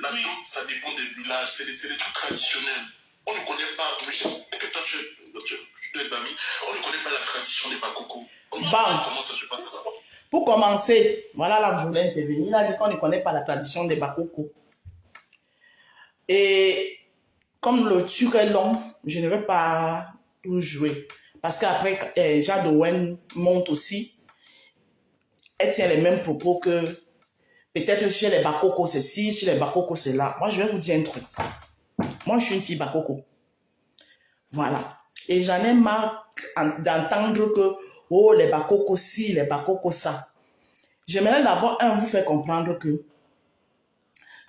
La dot, ça dépend des villages, c'est des trucs traditionnels. On ne connaît pas, mais je sais que toi, tu es d'amis, on ne connaît pas la tradition des Bakoko. Comment ça se passe là-bas? Pour commencer, voilà là, je voulais intervenir. Il a dit qu'on ne connaît pas la tradition des Bakoko. Et comme le truc est long, je ne vais pas tout jouer. Parce qu'après, Jade Owen monte aussi. Elle tient les mêmes propos que peut-être chez les Bakoko c'est ci, chez les Bakoko c'est là. Moi, je vais vous dire un truc. Moi, je suis une fille Bakoko. Voilà. Et j'en ai marre d'entendre que, oh, les Bakoko ci, les Bakoko ça. J'aimerais d'abord, vous faire comprendre que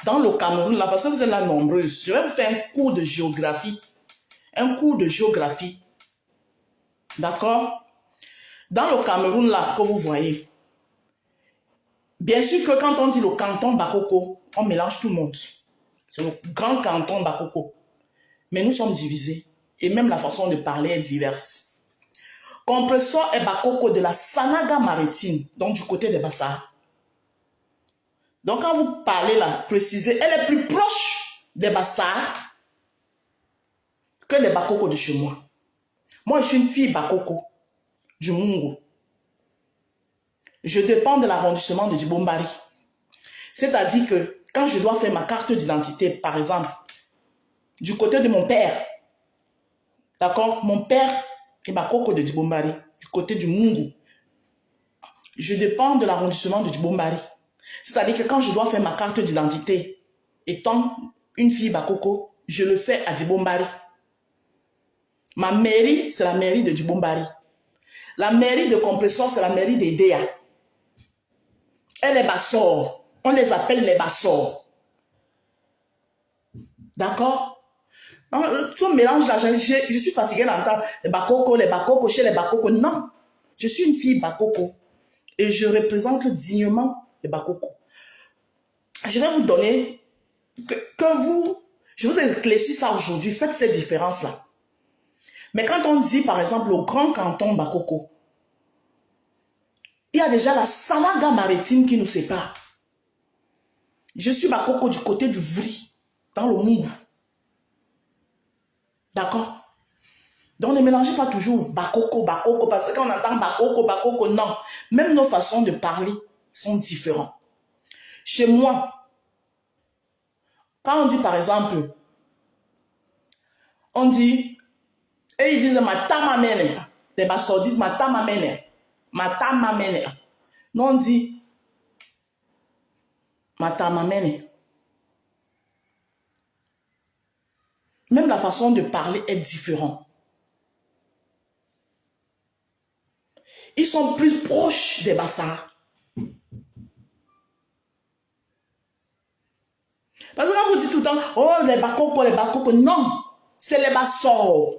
dans le Cameroun, là, parce que vous êtes là nombreuses, je vais vous faire un cours de géographie. Un cours de géographie. D'accord? Dans le Cameroun, là, que vous voyez, bien sûr que quand on dit le canton Bakoko, on mélange tout le monde. C'est le grand canton Bakoko. Mais nous sommes divisés. Et même la façon de parler est diverse. Compressor est Bakoko de la Sanaga maritime, donc du côté des Bassars. Donc quand vous parlez là, précisez, elle est plus proche des Bassars que les Bakoko de chez moi. Moi, je suis une fille Bakoko, du Mungo. Je dépends de l'arrondissement de Dibombari. C'est-à-dire que quand je dois faire ma carte d'identité, par exemple, du côté de mon père, d'accord, mon père est Bakoko de Dibombari, du côté du Mungo. Je dépends de l'arrondissement de Dibombari. C'est-à-dire que quand je dois faire ma carte d'identité, étant une fille Bakoko, je le fais à Dibombari. Ma mairie, c'est la mairie de Dibombari. La mairie de Compressor, c'est la mairie d'Edea. Et les Bassors, on les appelle les Bassors. D'accord? Tout mélange là, je suis fatiguée d'entendre les Bakoko, chez les Bakoko. Non, je suis une fille Bakoko. Et je représente dignement les Bakoko. Je vais vous donner, je vous ai éclairci ça aujourd'hui, faites ces différences-là. Mais quand on dit, par exemple, le grand canton Bakoko, il y a déjà la Sanaga maritime qui nous sépare. Je suis Bakoko du côté du Vri, dans le Mungu. D'accord? Donc ne mélangez pas toujours Bakoko, parce que quand on entend Bakoko, non. Même nos façons de parler sont différentes. Chez moi, quand on dit par exemple, on dit, et ils disent ma tamamene, les Bassors disent ma tamamene. Nous on dit ma tamamene. Même la façon de parler est différente. Ils sont plus proches des Bassars. Parce que quand vous dites tout le temps, oh les Bakoko, non, c'est les Bassors.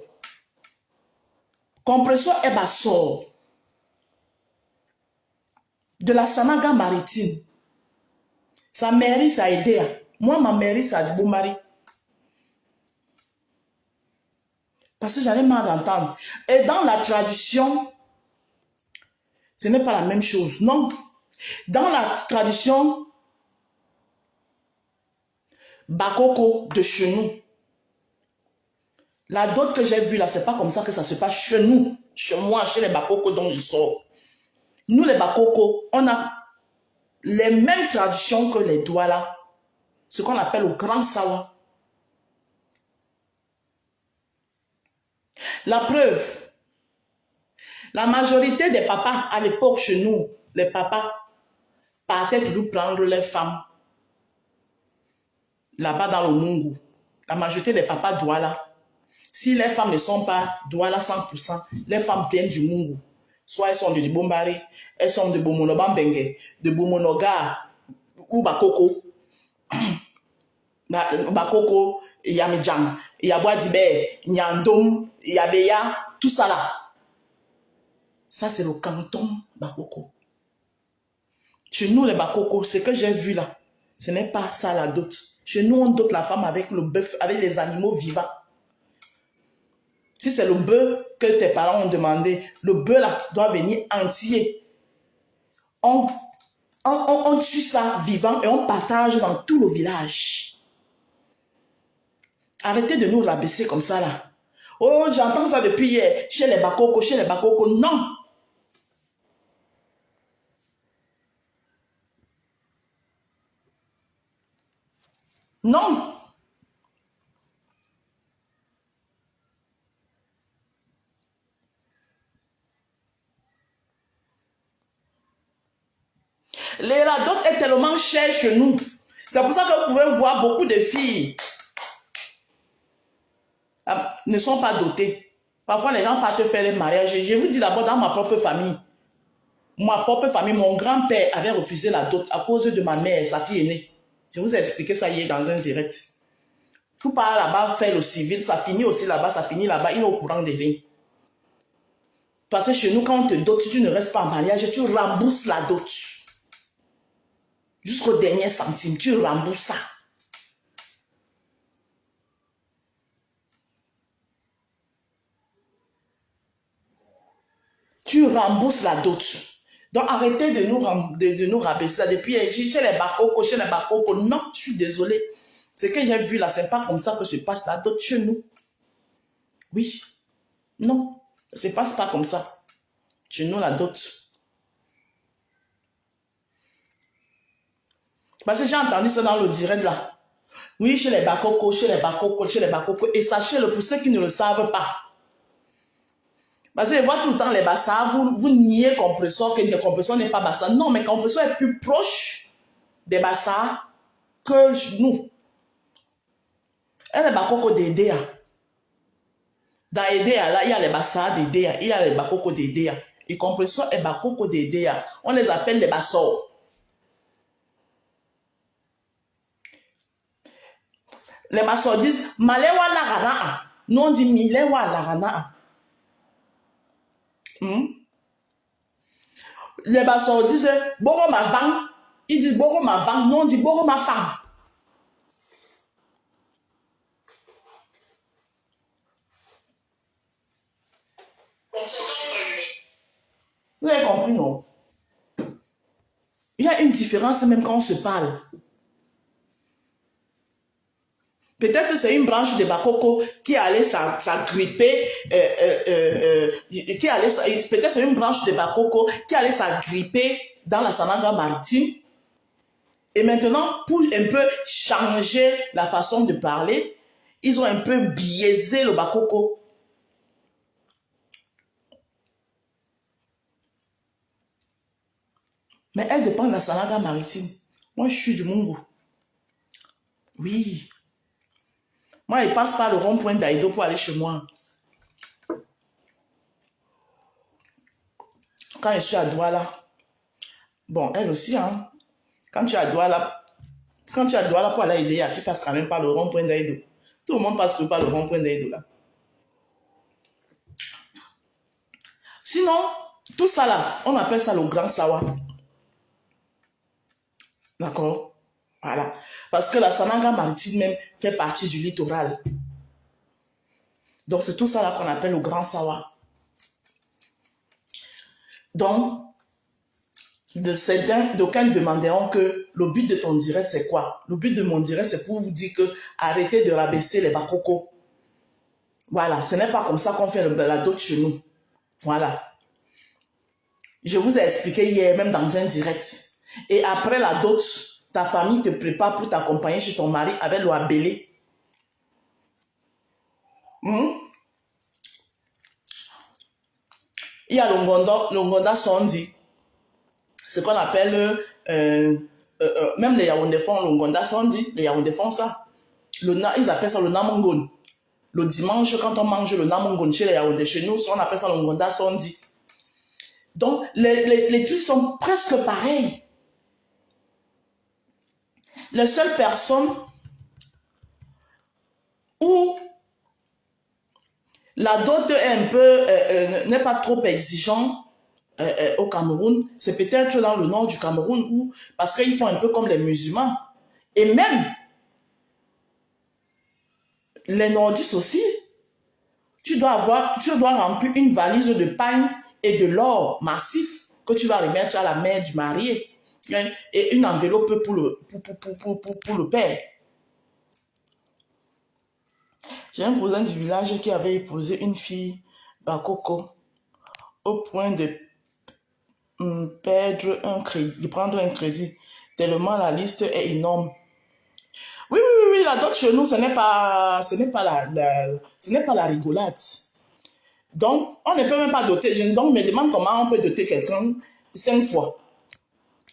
Compressor est Bassors. De la Sanaga maritime. Sa mairie, ça a aidé. Moi, ma mairie, ça a dit Bombari. Parce que j'en ai marre d'entendre. Et dans la tradition, ce n'est pas la même chose. Non. Dans la tradition Bakoko de chez nous, la dot que j'ai vue là, c'est pas comme ça que ça se passe chez nous. Chez moi, chez les Bakoko dont je sors. Nous, les Bakoko, on a les mêmes traditions que les Douala. Ce qu'on appelle le Grand Sawa. La preuve, la majorité des papas à l'époque chez nous, les papas partaient toujours prendre les femmes là-bas dans le Mungu. La majorité des papas Douala. Si les femmes ne sont pas Douala 100%, les femmes viennent du Mungu. Soit elles sont de Dibombari, elles sont de Bomonobambenge, de Bomonoga ou Bakoko. Bakoko, Yamijang, Yabouadibe, Nyandom, Yabeya, tout ça là. Ça, c'est le canton Bakoko. Chez nous, les Bakoko, ce que j'ai vu là, ce n'est pas ça la dot. Chez nous, on dote la femme avec le bœuf, avec les animaux vivants. Si c'est le bœuf que tes parents ont demandé, le bœuf là doit venir entier. On tue ça vivant et on partage dans tout le village. Arrêtez de nous rabaisser comme ça là. Oh, j'entends ça depuis hier. Chez les Bakoko, chez les Bakoko. Non. Non. La dot est tellement chère chez nous. C'est pour ça que vous pouvez voir beaucoup de filles ne sont pas dotées. Parfois, les gens partent faire les mariages. Je vous dis d'abord, dans ma propre famille, mon grand-père avait refusé la dot à cause de ma mère, sa fille aînée. Je vous ai expliqué ça hier dans un direct. Tout part là-bas, faire le civil, ça finit aussi là-bas, ça finit là-bas, il est au courant des rien. Parce que chez nous, quand on te dote, si tu ne restes pas en mariage, tu rembourses la dot. Jusqu'au dernier centime, tu rembourses ça. Tu rembourses la dot. Donc arrêtez de nous rabaisser. Depuis chez les Bakoko, non, je suis désolée. Ce que j'ai vu là, c'est pas comme ça que se passe la dot chez nous. Oui, non, ça se passe pas comme ça. Chez nous, la dot. Parce que j'ai entendu ça dans le direct là. Oui, chez les Bakoko, chez les Bakoko. Et sachez-le pour ceux qui ne le savent pas. Parce que je vois tout le temps les Bassa, vous niez Compressor, que Compressor n'est pas Bassa. Non, mais Compressor est plus proche des Bassa que nous. Elle est Bakoko d'Edea. Dans Edea, là, il y a les Bassa d'Edea, il y a les Bakoko d'Edea. Et Compressor est Bakoko d'Edea. On les appelle les Bassors. Les Bassors disent Malewa Larana. Nous on dit Milewa Larana. Les Bassors disent Boro ma vang. Ils disent Boro ma vang. Nous on dit Boro ma femme. Vous avez compris, non? Il y a une différence même quand on se parle. Peut-être que c'est une branche de Bakoko qui allait s'agripper, peut-être c'est une branche de Bakoko qui allait s'agripper dans la Sananga maritime. Et maintenant, pour un peu changer la façon de parler, ils ont un peu biaisé le Bakoko. Mais elle dépend de la Sananga maritime. Moi, je suis du Mungu. Oui. Moi, il passe par le rond-point d'Aïdo pour aller chez moi. Quand je suis à Douala, bon, elle aussi, hein. Quand tu es à Douala pour aller à Idéa, tu passes quand même par le rond-point d'Aïdo. Tout le monde passe par le rond-point d'Aïdo, là. Sinon, tout ça là, on appelle ça le Grand Sawa. D'accord? Voilà. Parce que la Sananga maritime même fait partie du littoral. Donc, c'est tout ça là qu'on appelle le Grand Sawa. Donc, d'aucuns demanderont que le but de ton direct, c'est quoi? Le but de mon direct, c'est pour vous dire que arrêtez de rabaisser les Bakoko. Voilà, ce n'est pas comme ça qu'on fait la dot chez nous. Voilà. Je vous ai expliqué hier, même dans un direct. Et après la dot, ta famille te prépare pour t'accompagner chez ton mari avec le abélé. Il y a l'ongonda sondi. Ce qu'on appelle, même les Yaoundé font l'ongonda sondi. Les Yaoundé font ça. Ils appellent ça le namongon. Le dimanche, quand on mange le namongon chez les Yaoundé, chez nous, on appelle ça l'ongonda sondi. Donc, les trucs sont presque pareils. Les seules personnes où la dot est un peu, n'est pas trop exigeant au Cameroun, c'est peut-être dans le nord du Cameroun où, parce qu'ils font un peu comme les musulmans. Et même, les nordistes aussi, tu dois remplir une valise de pain et de l'or massif que tu vas remettre à la mère du marié. Et une enveloppe pour le père. J'ai un cousin du village qui avait épousé une fille, Bakoko, au point de perdre un crédit, de prendre un crédit, tellement la liste est énorme. Oui, oui, oui, oui, la dot chez nous, ce n'est pas la rigolade. Donc, on ne peut même pas doter. Donc, me demande comment on peut doter quelqu'un 5 fois.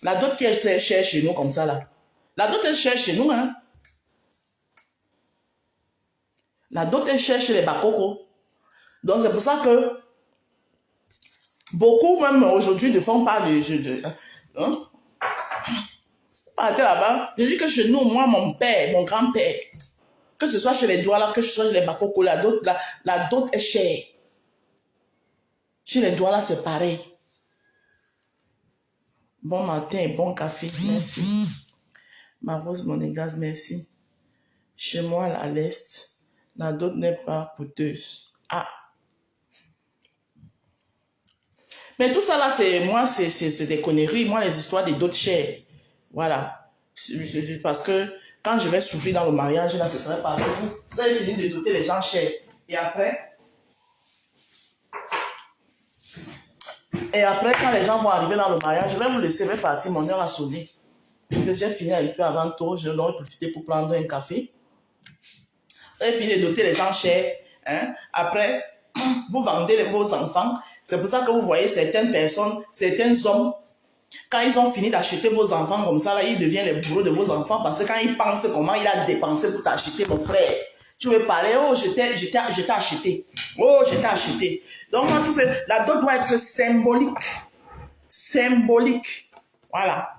La dot qui est chère chez nous comme ça, là. La dot est chère chez nous, hein. La dot est chère chez les Bakoko. Donc, c'est pour ça que beaucoup, même aujourd'hui, ne font pas le jeu de... Hein? Partez là-bas. Je dis que chez nous, moi, mon père, mon grand-père, que ce soit chez les Douala, que ce soit chez les Bakoko, la dot est chère. Chez les Douala, c'est pareil. Bon matin et bon café, merci. Ma rose monégasque, merci. Chez moi, à l'Est, la dot n'est pas coûteuse. Ah. Mais tout ça là, c'est des conneries. Moi, les histoires des dots chères. Voilà. Parce que quand je vais souffrir dans le mariage, là, ce serait pas vous. Vous allez finir de doter les gens chers. Et après, quand les gens vont arriver dans le mariage, je vais vous laisser, je vais partir, mon heure a sonné. J'ai fini un peu avant tôt, je vais profiter pour prendre un café. Vous allez finir de doter les gens chers. Hein? Après, vous vendez vos enfants. C'est pour ça que vous voyez certaines personnes, certains hommes, quand ils ont fini d'acheter vos enfants comme ça, là, ils deviennent les bourreaux de vos enfants parce que quand ils pensent comment il a dépensé pour t'acheter, mon frère, tu veux parler, oh, je t'ai acheté. Oh, je t'ai acheté. Donc, la dot doit être symbolique. Symbolique. Voilà.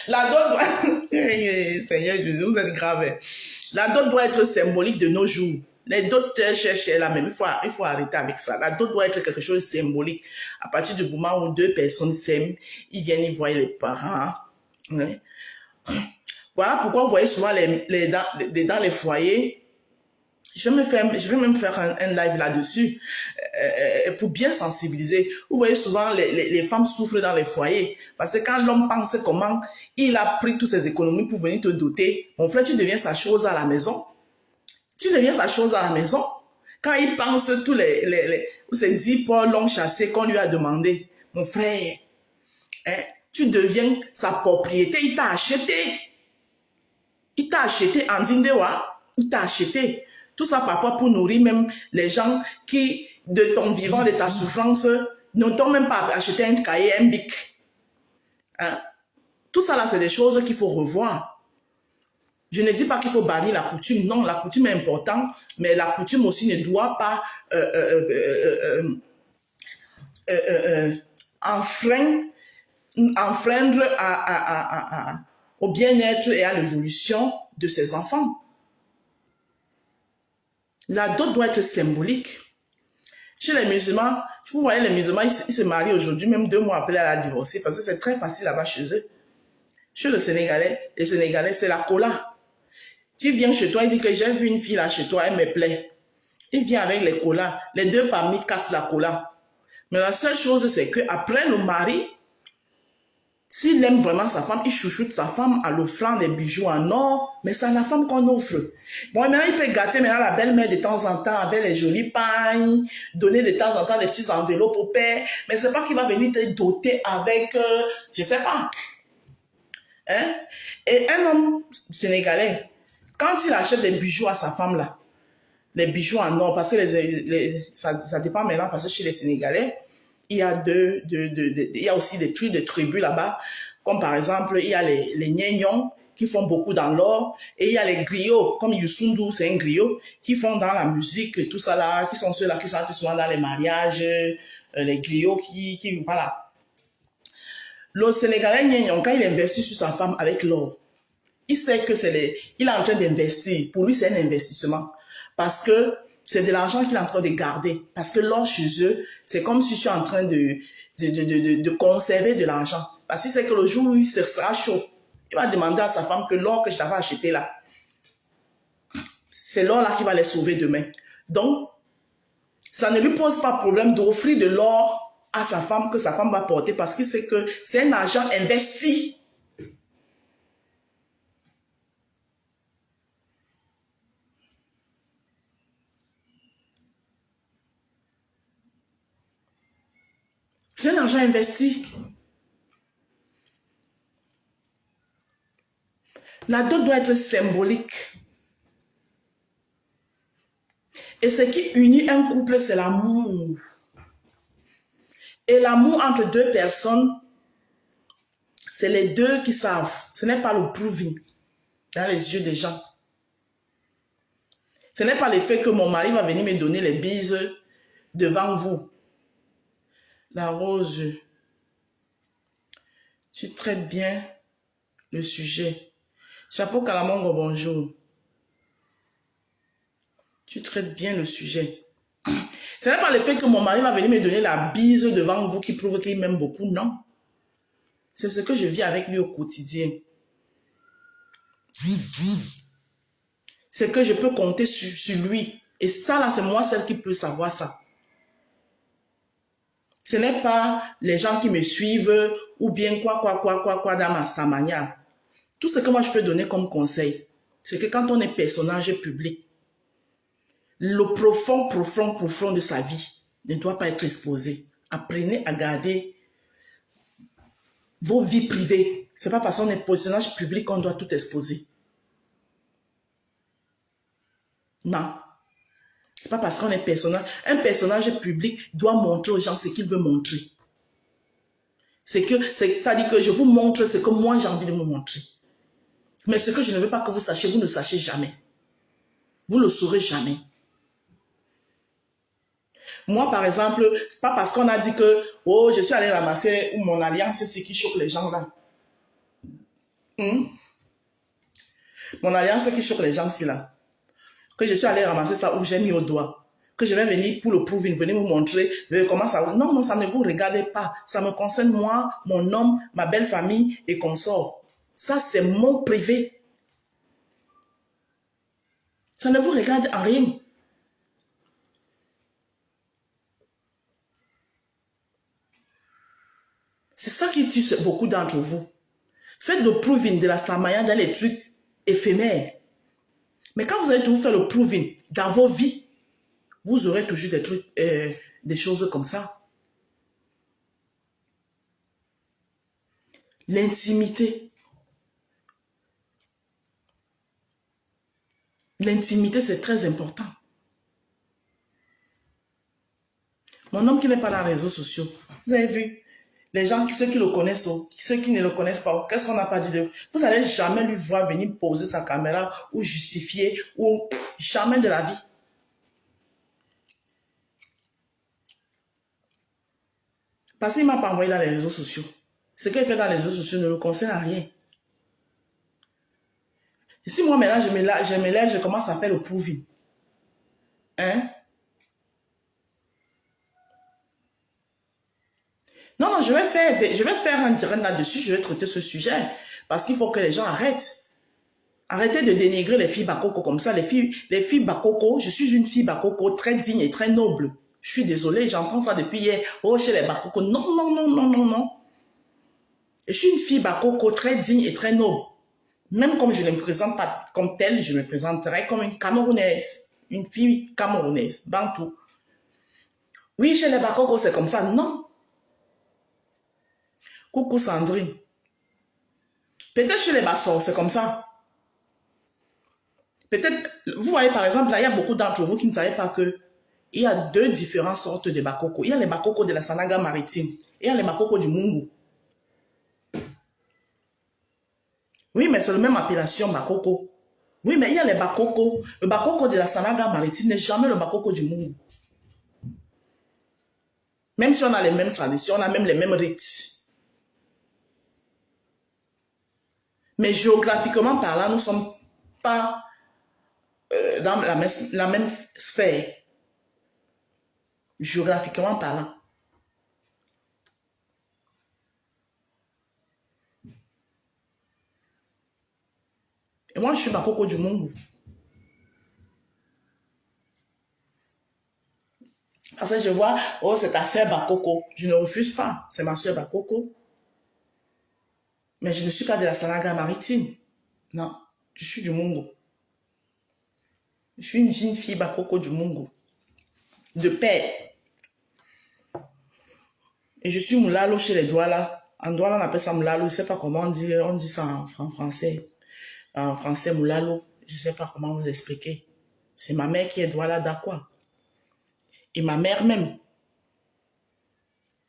La dot doit... Seigneur Jésus, vous êtes grave. La dot doit être symbolique de nos jours. Les dots cherchent la même. Il faut arrêter avec ça. La dot doit être quelque chose de symbolique. À partir du moment où deux personnes s'aiment, ils viennent y voir les parents. Ouais. Voilà pourquoi vous voyez souvent dans les foyers. Je vais même faire un live là-dessus pour bien sensibiliser. Vous voyez souvent les femmes souffrent dans les foyers parce que quand l'homme pense comment il a pris toutes ses économies pour venir te doter, mon frère, tu deviens sa chose à la maison. Tu deviens sa chose à la maison. Quand il pense tous ces 10 porcs longs chassés qu'on lui a demandé, mon frère, hein, tu deviens sa propriété. Il t'a acheté. Il t'a acheté en Zindewa. Il t'a acheté. Tout ça parfois pour nourrir même les gens qui, de ton vivant, de ta souffrance, ne t'ont même pas acheté un cahier, un bic. Hein? Tout ça là, c'est des choses qu'il faut revoir. Je ne dis pas qu'il faut bannir la coutume. Non, la coutume est importante, mais la coutume aussi ne doit pas enfreindre au bien-être et à l'évolution de ses enfants. La dot doit être symbolique. Chez les musulmans, vous voyez les musulmans, ils se marient aujourd'hui, même 2 mois après, elle a divorcé, parce que c'est très facile là-bas chez eux. Chez les Sénégalais, c'est la cola. Tu viens chez toi, il dit que j'ai vu une fille là chez toi, elle me plaît. Il vient avec les colas. Les 2 parmi cassent la cola. Mais la seule chose, c'est qu'après le mari, s'il aime vraiment sa femme, il chouchoute sa femme en l'offrant des bijoux en or, mais c'est à la femme qu'on offre. Bon, maintenant, il peut gâter maintenant la belle-mère de temps en temps avec les jolies pagnes, donner de temps en temps des petits enveloppes au père, mais c'est pas qu'il va venir te doter avec, je sais pas. Hein? Et un homme sénégalais, quand il achète des bijoux à sa femme là, les bijoux en or, parce que ça dépend maintenant, parce que chez les Sénégalais, il y a il y a aussi des trucs de tribus là-bas, comme par exemple, il y a les Gnégnons qui font beaucoup dans l'or, et il y a les griots, comme Youssundou, c'est un griot, qui font dans la musique et tout ça là, qui sont ceux-là qui sont souvent dans les mariages, les griots voilà. Le Sénégalais Gnégnon, quand il investit sur sa femme avec l'or, il sait que il est en train d'investir. Pour lui, c'est un investissement. Parce que c'est de l'argent qu'il est en train de garder. Parce que l'or chez eux, c'est comme si tu es en train de conserver de l'argent. Parce qu'il sait que le jour où il sera chaud, il va demander à sa femme que l'or que je t'avais acheté là, c'est l'or là qui va les sauver demain. Donc, ça ne lui pose pas problème d'offrir de l'or à sa femme que sa femme va porter parce qu'il sait que c'est un argent investi. C'est un argent investi. La dot doit être symbolique. Et ce qui unit un couple, c'est l'amour. Et l'amour entre deux personnes, c'est les deux qui savent. Ce n'est pas le proving dans les yeux des gens. Ce n'est pas le fait que mon mari va venir me donner les bises devant vous. La Rose, tu traites bien le sujet. Chapeau Kalamongo, bonjour. Tu traites bien le sujet. Ce n'est pas le fait que mon mari va venir me donner la bise devant vous qui prouve qu'il m'aime beaucoup, non. C'est ce que je vis avec lui au quotidien. C'est que je peux compter sur lui. Et ça, là, c'est moi seule qui peut savoir ça. Ce n'est pas les gens qui me suivent ou bien quoi dans ma manière. Tout ce que moi je peux donner comme conseil, c'est que quand on est personnage public, le profond de sa vie ne doit pas être exposé. Apprenez à garder vos vies privées. Ce n'est pas parce qu'on est personnage public qu'on doit tout exposer. Non. Ce n'est pas parce qu'on est personnage. Un personnage public doit montrer aux gens ce qu'il veut montrer. Ça dit que je vous montre ce que moi j'ai envie de vous montrer. Mais ce que je ne veux pas que vous sachiez, vous ne sachez jamais. Vous ne le saurez jamais. Moi, par exemple, c'est pas parce qu'on a dit que oh, je suis allé ramasser mon alliance, c'est ce qui choque les gens là. Mon alliance qui choque les gens ici là. Que je suis allé ramasser ça ou j'ai mis au doigt. Que je vais venir pour le prouver, venir vous montrer comment ça. Non, ça ne vous regarde pas. Ça me concerne moi, mon homme, ma belle famille et consort. Ça, c'est mon privé. Ça ne vous regarde en rien. C'est ça qui tue beaucoup d'entre vous. Faites le proving de la Samaya dans les trucs éphémères. Mais quand vous allez tout faire le proving dans vos vies, vous aurez toujours des trucs, des choses comme ça. L'intimité. L'intimité, c'est très important. Mon homme qui n'est pas dans les réseaux sociaux, vous avez vu, les gens, ceux qui le connaissent, ceux qui ne le connaissent pas, qu'est-ce qu'on n'a pas dit de vous? Vous n'allez jamais lui voir venir poser sa caméra ou justifier, ou jamais de la vie. Parce qu'il ne m'a pas envoyé dans les réseaux sociaux. Ce qu'il fait dans les réseaux sociaux ne le concerne à rien. Et si moi maintenant je me lève, je commence à faire le proving. Hein? Non, je vais faire un direct là-dessus, je vais traiter ce sujet. Parce qu'il faut que les gens arrêtent. Arrêtez de dénigrer les filles Bakoko comme ça. Les filles Bakoko, je suis une fille Bakoko très digne et très noble. Je suis désolée, j'entends ça depuis hier. Oh, chez les Bakoko. Non, non, non, non, non, non. Je suis une fille Bakoko très digne et très noble. Même comme je ne me présente pas comme telle, je me présenterai comme une Camerounaise. Une fille camerounaise, Bantou. Oui, chez les Bakoko, c'est comme ça. Non. Coucou Sandrine. Peut-être chez les Bassors, c'est comme ça. Peut-être, vous voyez par exemple, là, il y a beaucoup d'entre vous qui ne savez pas que il y a deux différentes sortes de Bakoko. Il y a les Bakoko de la Sanaga maritime et il y a les Bakoko du Mungu. Oui, mais c'est la même appellation Bakoko. Oui, mais il y a les Bakoko. Le Bakoko de la Sanaga maritime n'est jamais le Bakoko du Mungu. Même si on a les mêmes traditions, on a même les mêmes rites. Mais géographiquement parlant, nous ne sommes pas dans la même sphère. Géographiquement parlant. Et moi, je suis Bakoko du Mungu. Parce que je vois, oh, c'est ta soeur Bakoko. Je ne refuse pas, c'est ma soeur Bakoko. Mais je ne suis pas de la Sanaga maritime. Non, je suis du Mungo. Je suis une jeune fille Bakoko du Mungo. De père. Et je suis Moulalo chez les Douala. En Douala, on appelle ça Moulalo. Je ne sais pas comment on dit ça en français. En français, Moulalo. Je ne sais pas comment vous expliquer. C'est ma mère qui est Douala d'Aqua. Et ma mère même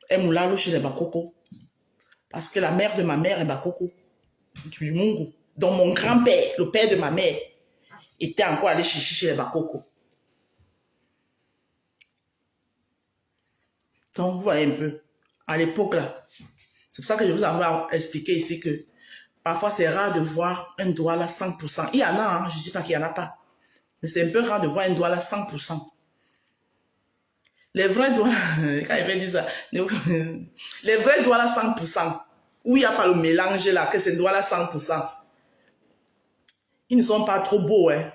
est Moulalo chez les Bakoko. Parce que la mère de ma mère est Bakoko. Du Mungo. Donc mon grand-père, le père de ma mère, était encore allé chercher chez les Bakoko. Donc vous voyez un peu. À l'époque là, c'est pour ça que je vous avais expliqué ici que parfois c'est rare de voir un Douala 100%. Il y en a, hein, je ne dis pas qu'il n'y en a pas. Mais c'est un peu rare de voir un Douala 100%. Les vrais Douala, quand il veut dire ça, les vrais Douala 100%, où il n'y a pas le mélange là, que c'est Douala 100%. Ils ne sont pas trop beaux, hein.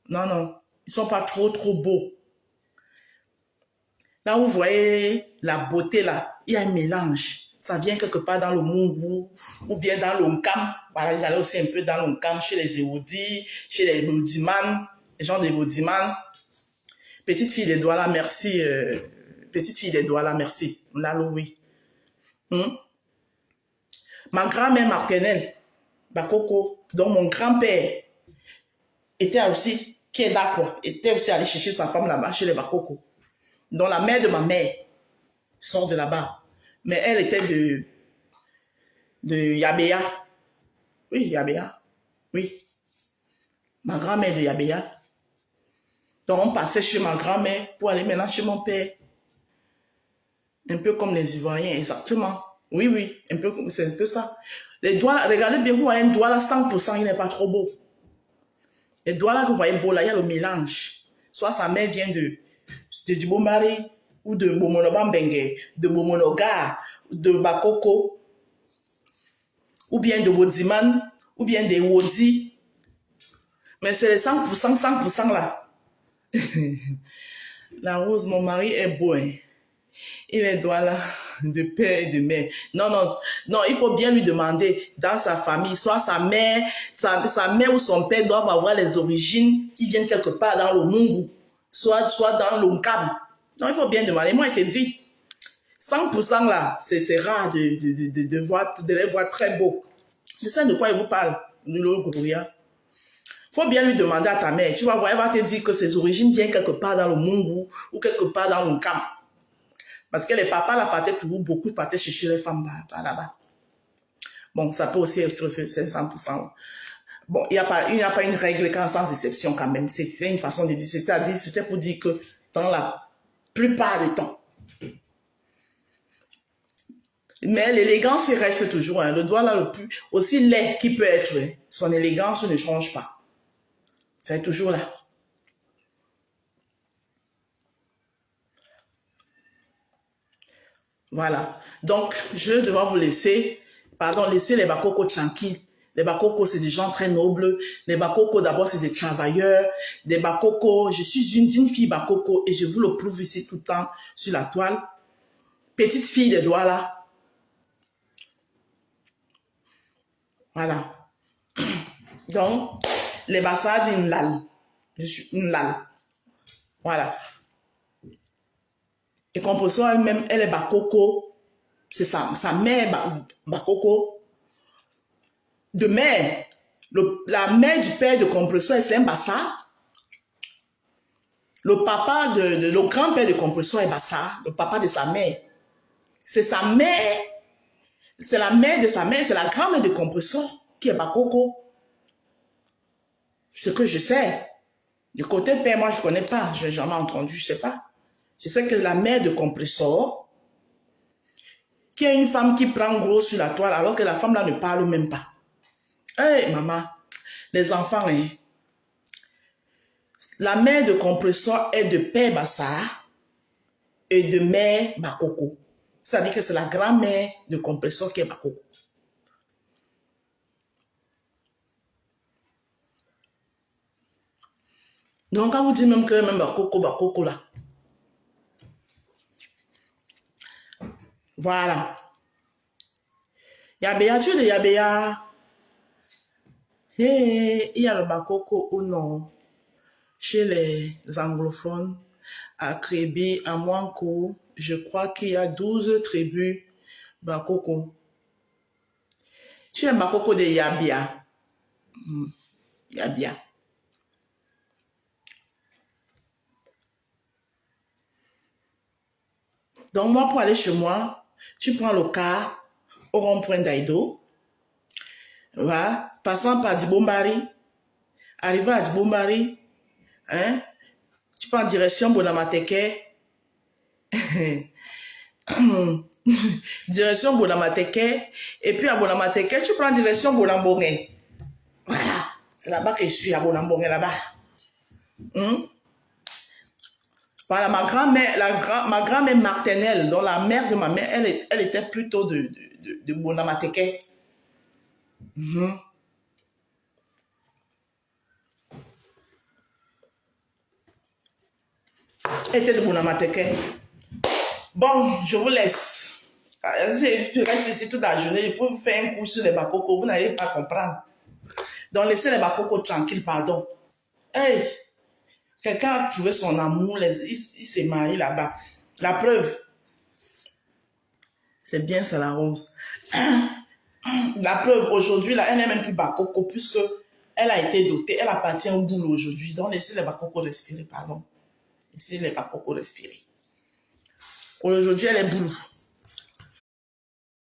Non, non, ils ne sont pas trop beaux. Là, vous voyez la beauté là, il y a un mélange. Ça vient quelque part dans le Mungu ou bien dans l'Onkam. Voilà, ils allaient aussi un peu dans l'Onkam, chez les Ewoudi, chez les Boudiman, les gens des Boudiman. Petite fille des Douala, merci. Petite fille des Douala, merci. Lalo, oui. Ma grand-mère maternelle, Bakoko, dont mon grand-père était aussi, qui est d'accord, était aussi allé chercher sa femme là-bas, chez les Bakoko. Donc la mère de ma mère sort de là-bas. Mais elle était de Yabéa. Oui, Yabéa. Oui. Ma grand-mère de Yabéa. Donc on passait chez ma grand-mère pour aller maintenant chez mon père. Un peu comme les Ivoiriens, exactement. Oui, oui, c'est un peu ça. Les doigts, regardez bien, vous voyez un doigt là, 100%, il n'est pas trop beau. Les doigts là que vous voyez beau là, il y a le mélange. Soit sa mère vient de Djibomari, ou de Bomonobambengue, de Bomonoga, de Bakoko, ou bien de Wodiman, ou bien des Wodi. Mais c'est les 100% là. La Rose, mon mari est beau, hein. Il est doigt là, de père et de mère. Non, non, non, il faut bien lui demander dans sa famille, soit sa mère ou son père doivent avoir les origines qui viennent quelque part dans le Mungu, soit dans l'Onkam. Non, il faut bien demander. Moi, je te dis, 100% là, c'est rare de les voir très beaux. Je sais de quoi il vous parle, il faut bien lui demander à ta mère. Tu vas voir, elle va te dire que ses origines viennent quelque part dans le Mungu ou quelque part dans l'Onkam. Parce que les papas là partaient toujours beaucoup, partaient chercher les femmes là-bas. Bon, ça peut aussi être 100%. Bon, il n'y a pas une règle sans exception quand même. C'était une façon de dire. C'est-à-dire, c'était pour dire que dans la plupart des temps. Mais l'élégance, il reste toujours. Hein. Le doigt là, le plus aussi laid qu'il peut être, hein, son élégance ne change pas. C'est toujours là. Voilà. Donc, je dois vous laisser. Pardon, laisser les Bakoko tranquilles. Les Bakoko, c'est des gens très nobles. Les Bakoko, d'abord, c'est des travailleurs. Des Bakoko, je suis une fille Bakoko et je vous le prouve ici tout le temps sur la toile. Petite fille des doigts là. Voilà. Donc, les Bassades, une lal. Je suis une lal. Voilà. Et composition elle-même, elle est Bakoko. C'est sa mère Bakoko. De mère. La mère du père de compression, c'est un Bassa. Le papa le grand-père de compression est Bassa. Le papa de sa mère. C'est sa mère. C'est la mère de sa mère. C'est la grand-mère de compression qui est Bakoko. Ce que je sais. Du côté père, moi, je ne connais pas. Je n'ai jamais entendu, je ne sais pas. Je sais que la mère de compresseur, qui est une femme qui prend gros sur la toile, alors que la femme là ne parle même pas. Hey, maman, les enfants, hein. La mère de compresseur est de père Bassa et de mère Bakoko. C'est-à-dire que c'est la grand-mère de compresseur qui est Bakoko. Donc, quand vous dites même que même Bakoko là, Voilà. Yabéa, tu es de Yabéa. Hey, il y a le bakoko ou non? Chez les anglophones, à Crébi, à Mouanko, je crois qu'il y a 12 tribus bakoko. Tu es bakoko de Yabia. Yabia. Donc, moi, pour aller chez moi, tu prends le car au rond-point d'Aïdo, passant par Dibombari, arrivé à Dibombari, hein, tu prends direction Bonamateke, direction Bonamateke, et puis à Bonamateke, tu prends direction Bonambongé. Voilà, c'est là-bas que je suis, à Bonambongé, là-bas. Voilà, ma grand-mère maternelle, dont la mère de ma mère, elle était plutôt de Bonamateke. Elle était de Bonamateke. Bon, je vous laisse. Si je reste ici toute la journée, je peux vous faire un coup sur les bakoko, vous n'allez pas comprendre. Donc, laissez les bakoko tranquilles, pardon. Hey, quelqu'un a trouvé son amour, il s'est marié là-bas. La preuve, c'est bien, c'est la rose. La preuve, aujourd'hui, là, elle n'est même plus bakoko, puisque elle a été dotée, elle appartient au boulot aujourd'hui. Donc, laissez les bakoko respirer, pardon. Laissez les bakoko respirer. Aujourd'hui, elle est boulot.